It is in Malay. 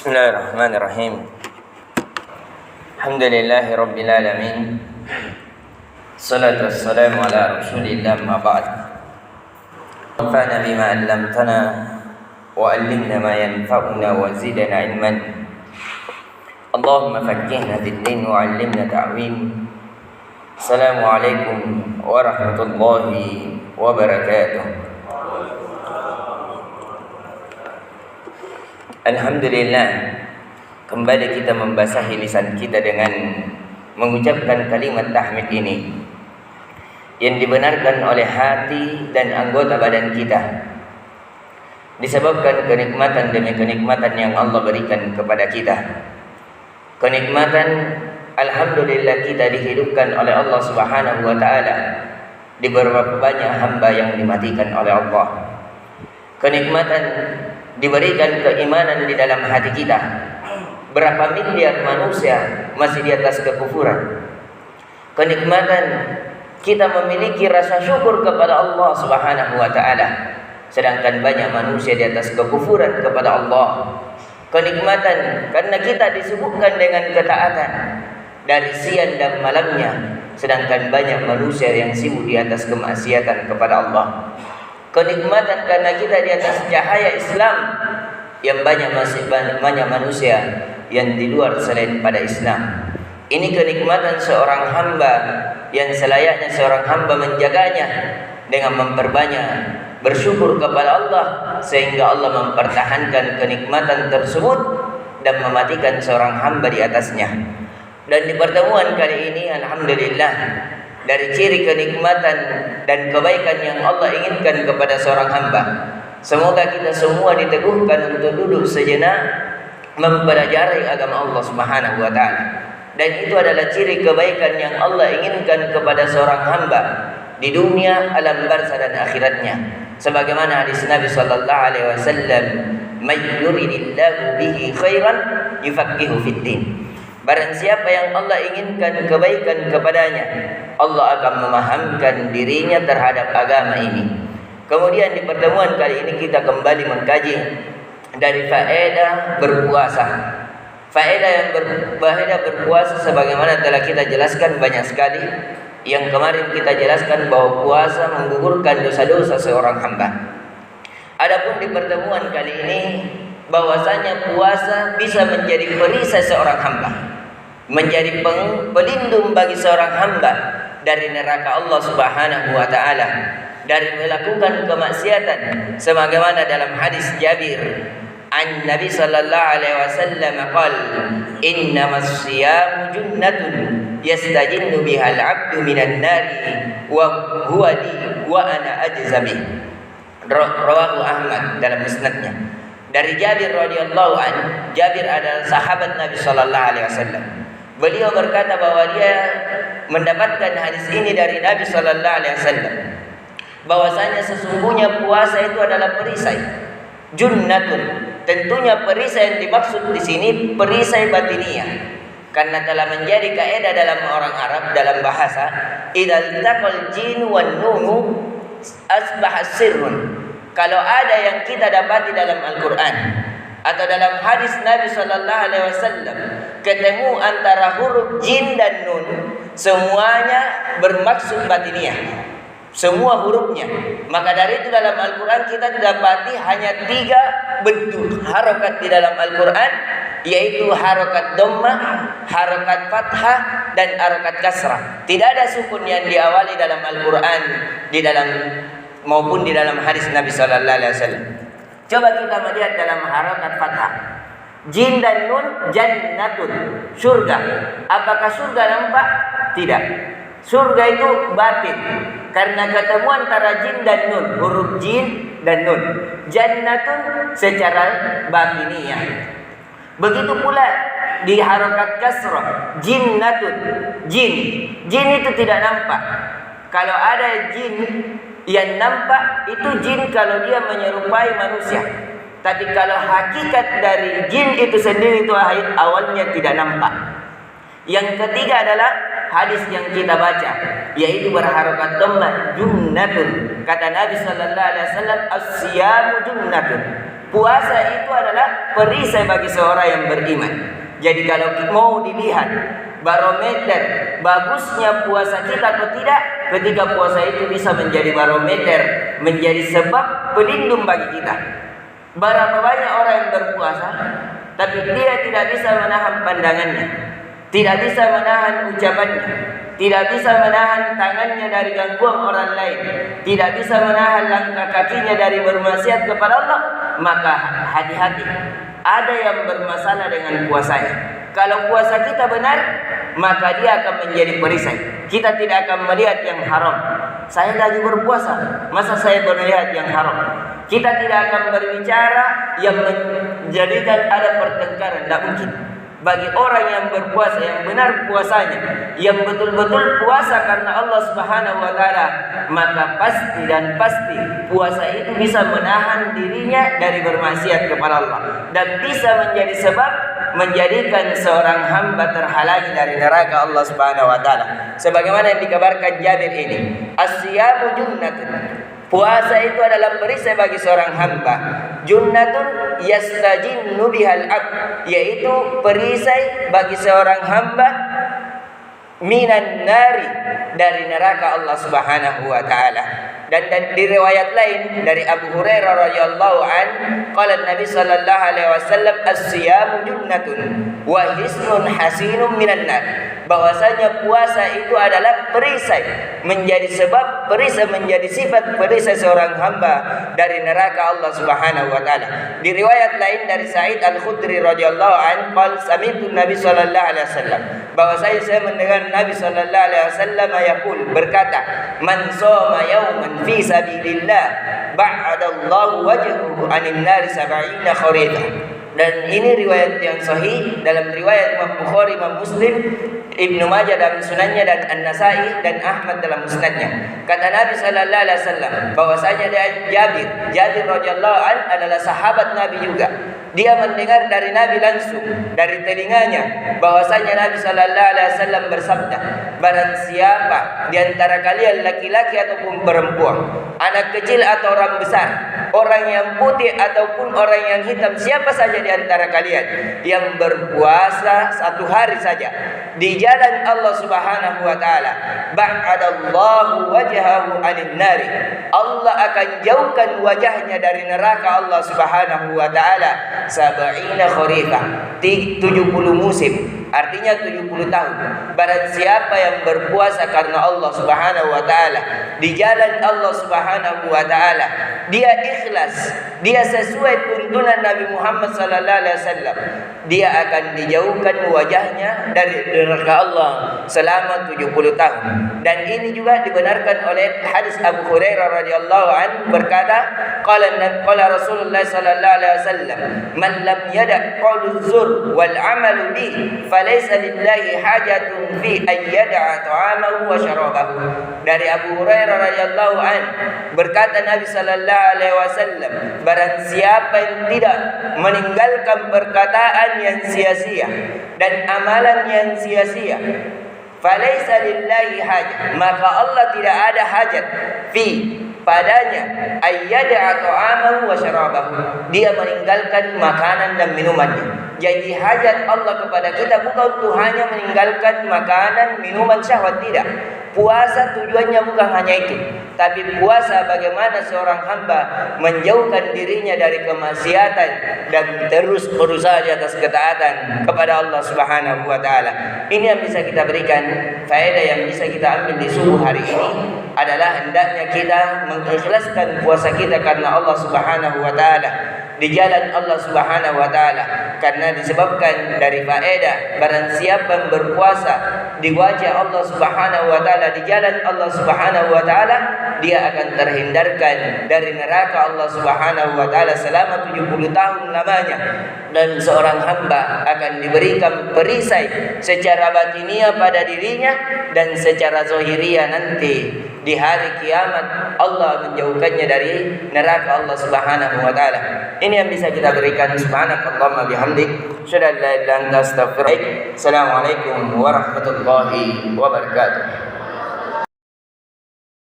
Bismillahirrahmanirrahim. Alhamdulillahi rabbil alamin. Salatu wassalamu ala Rasulillah ma ba'd. Wanfa'na bima 'allamtana wa 'allimna ma yanfa'una wa zidna 'ilman. Allahumma faqqihna fid din wa 'allimna ta'wil. Assalamualaikum warahmatullahi wabarakatuh. Alhamdulillah, kembali kita membasahi lisan kita dengan mengucapkan kalimat tahmid ini yang dibenarkan oleh hati dan anggota badan kita, disebabkan kenikmatan demi kenikmatan yang Allah berikan kepada kita. Kenikmatan alhamdulillah kita dihidupkan oleh Allah Subhanahu wa taala di beberapa banyak hamba yang dimatikan oleh Allah. Kenikmatan diberikan keimanan di dalam hati kita. Berapa miliar manusia masih di atas kekufuran. Kenikmatan kita memiliki rasa syukur kepada Allah Subhanahu wa taala, sedangkan banyak manusia di atas kekufuran kepada Allah. Kenikmatan karena kita disibukkan dengan ketaatan dari siang dan malamnya, sedangkan banyak manusia yang sibuk di atas kemaksiatan kepada Allah. Kenikmatan karena kita di atas cahaya Islam, yang masih banyak manusia yang di luar selain pada Islam. Ini kenikmatan seorang hamba yang selayaknya seorang hamba menjaganya dengan memperbanyak bersyukur kepada Allah, sehingga Allah mempertahankan kenikmatan tersebut dan mematikan seorang hamba di atasnya. Dan di pertemuan kali ini alhamdulillah, dari ciri kenikmatan dan kebaikan yang Allah inginkan kepada seorang hamba, semoga kita semua diteguhkan untuk duduk sejenak mempelajari agama Allah Subhanahu wa taala. Dan itu adalah ciri kebaikan yang Allah inginkan kepada seorang hamba di dunia, alam barzah dan akhiratnya. Sebagaimana hadis Nabi sallallahu alaihi wasallam, "May yuridillahu bihi khairan yufaqihu fid din." Barang siapa yang Allah inginkan kebaikan kepadanya, Allah akan memahamkan dirinya terhadap agama ini. Kemudian di pertemuan kali ini kita kembali mengkaji dari faedah berpuasa. Faedah yang berpuasa sebagaimana telah kita jelaskan banyak sekali. Yang kemarin kita jelaskan bahwa puasa menggugurkan dosa-dosa seorang hamba. Adapun di pertemuan kali ini, bahwasanya puasa bisa menjadi perisai seorang hamba, menjadi pelindung bagi seorang hamba dari neraka Allah Subhanahu wa taala, dari melakukan kemaksiatan, sebagaimana dalam hadis Jabir an Nabi sallallahu alaihi wasallam qala, "Innamas siyamu junnatun yastajinnu bihal 'abdu minan nari wa huwa li wa ana ajzabi." Rawahu Ahmad dalam musnadnya. Dari Jabir radhiyallahu an, Jabir adalah sahabat Nabi sallallahu alaihi wasallam. Beliau berkata bahwa dia mendapatkan hadis ini dari Nabi sallallahu alaihi wasallam, bahwasanya sesungguhnya puasa itu adalah perisai. Junnatun, tentunya perisai yang dimaksud di sini perisai batiniyah. Karena telah menjadi kaidah dalam orang Arab dalam bahasa, idzal taqal jin wan nunu asbaha sirrun. Kalau ada yang kita dapati dalam Al-Qur'an atau dalam hadis Nabi sallallahu alaihi wasallam, ketemu antara huruf jin dan nun, semuanya bermaksud batiniyah. Semua hurufnya. Maka dari itu dalam Al-Quran kita dapati hanya 3 bentuk harokat di dalam Al-Quran, yaitu harokat dhammah, harokat fathah, dan harokat kasrah. Tidak ada sukun yang diawali dalam Al-Quran maupun di dalam hadis Nabi sallallahu alaihi wasallam. Coba kita melihat dalam harokat fathah. Jin dan nun jannatun, surga. Apakah surga nampak? Tidak. Surga itu batin, karena ketemu antara jin dan nun, huruf jin dan nun. Jannatun secara batiniyah. Begitu pula di harokat kasrah, jinnatun, jin. Jin itu tidak nampak. Kalau ada jin yang nampak, itu jin kalau dia menyerupai manusia. Tapi kalau hakikat dari jin itu sendiri itu awalnya tidak nampak. Yang ketiga adalah hadis yang kita baca, yaitu berharokat dhammah, junnatun. Kata Nabi sallallahu alaihi wasallam, as-siyamu junnatun. Puasa itu adalah perisai bagi seorang yang beriman. Jadi kalau mau dilihat barometer bagusnya puasa kita atau tidak, ketika puasa itu bisa menjadi barometer, menjadi sebab pelindung bagi kita. Berapa banyak orang yang berpuasa, tapi dia tidak bisa menahan pandangannya, tidak bisa menahan ucapannya, tidak bisa menahan tangannya dari gangguan orang lain, tidak bisa menahan langkah kakinya dari bermaksiat kepada Allah. Maka hati-hati, ada yang bermasalah dengan puasanya. Kalau puasa kita benar, maka dia akan menjadi perisai. Kita tidak akan melihat yang haram. Saya lagi berpuasa, masa saya melihat yang haram? Kita tidak akan berbicara yang menjadikan ada pertengkaran. Tidak mungkin. Bagi orang yang berpuasa, yang benar puasanya, yang betul-betul puasa karena Allah Subhanahu wa Ta'ala, maka pasti dan pasti puasa itu bisa menahan dirinya dari bermaksiat kepada Allah, dan bisa menjadi sebab menjadikan seorang hamba terhalangi dari neraka Allah Subhanahu wa Ta'ala. Sebagaimana yang dikabarkan Jabir ini, as-siyamu junnatun. Puasa itu adalah perisai bagi seorang hamba. Junnatun yastajinnu bihal abd, yaitu perisai bagi seorang hamba minan nari, dari neraka Allah Subhanahu wa Ta'ala. Dan di riwayat lain dari Abu Hurairah radhiyallahu an, qala Nabi sallallahu alaihi wasallam, as-siyamu junnatun wa hisnun hasinun minan nar. Bahwasanya puasa itu adalah perisai, menjadi sebab perisai, menjadi sifat perisai seorang hamba dari neraka Allah Subhanahu wa Ta'ala. Di riwayat lain dari Sa'id Al-Khudri radhiyallahu an, qala sami'tu Nabi sallallahu alaihi wasallam, bahwasanya saya mendengar Nabi sallallahu alaihi wasallam yaqul, berkata, man shoma yawman fi sabilillah ba'adallahu wajhahu 'anil nar 70 kharifah. Dan ini riwayat yang sahih dalam riwayat Imam Bukhari, Imam Muslim, Ibnu Majah dalam sunannya, dan An-Nasai dan Ahmad dalam musnadnya. Kata Nabi sallallahu alaihi wasallam bahwasanya Jabir radhiyallahu an adalah sahabat Nabi juga. Dia mendengar dari Nabi langsung dari telinganya bahwasanya Nabi sallallahu alaihi wasallam bersabda, barang siapa di antara kalian laki-laki ataupun perempuan, anak kecil atau orang besar, orang yang putih ataupun orang yang hitam, siapa saja di antara kalian yang berpuasa satu hari saja di jalan Allah Subhanahu wa Ta'ala, ba'adallahu wajhahu 'anil nari, Allah akan jauhkan wajahnya dari neraka Allah Subhanahu wa Ta'ala 70 kharifah, 70 musim, artinya 70 tahun. Barang siapa yang berpuasa karena Allah Subhanahu wa Ta'ala, di jalan Allah Subhanahu wa Ta'ala, dia ikhlas, dia sesuai tuntunan Nabi Muhammad sallallahu alaihi wasallam, dia akan dijauhkan wajahnya dari neraka Allah selama 70 tahun. Dan ini juga dibenarkan oleh hadis Abu Hurairah radhiyallahu an, berkata, qala Rasulullah sallallahu alaihi wasallam, man lam yada' qauluz zur wal 'amalu bi falaysa lillahi hajatun fi an yada'a ta'amahu wa syarabahu. Dari Abu Hurairah radhiyallahu an, berkata Nabi sallallahu alaihi wasallam, barang siapa yang tidak meninggalkan perkataan yang sia-sia dan amalan yang sia-sia, falaysa lillahi hajat, maka Allah tidak ada hajat fi padanya ayyada'a ta'amahu wa syarabahu, dia meninggalkan makanan dan minumannya. Jadi hajat Allah kepada kita bukan untuk hanya meninggalkan makanan, minuman, syahwat, tidak. Puasa tujuannya bukan hanya itu, tapi puasa bagaimana seorang hamba menjauhkan dirinya dari kemaksiatan dan terus berusaha di atas ketaatan kepada Allah Subhanahu wa Ta'ala. Ini yang bisa kita berikan, faedah yang bisa kita ambil di subuh hari ini adalah hendaknya kita mengikhlaskan puasa kita karena Allah Subhanahu wa Ta'ala, di jalan Allah Subhanahu wa Ta'ala, karena disebabkan dari faedah barang siapa yang berpuasa di wajah Allah Subhanahu wa Ta'ala, di jalan Allah Subhanahu wa Ta'ala, dia akan terhindarkan dari neraka Allah Subhanahu wa Ta'ala selama 70 tahun lamanya. Dan seorang hamba akan diberikan perisai secara batiniah pada dirinya, dan secara zahiriah nanti di hari kiamat Allah menjauhkannya dari neraka Allah Subhanahu wa Ta'ala. Ini yang bisa kita berikan. Subhanakallahumma bihamdik, asyhadu an la ilaha illa anta, astaghfiruka. Assalamualaikum warahmatullahi wabarakatuh.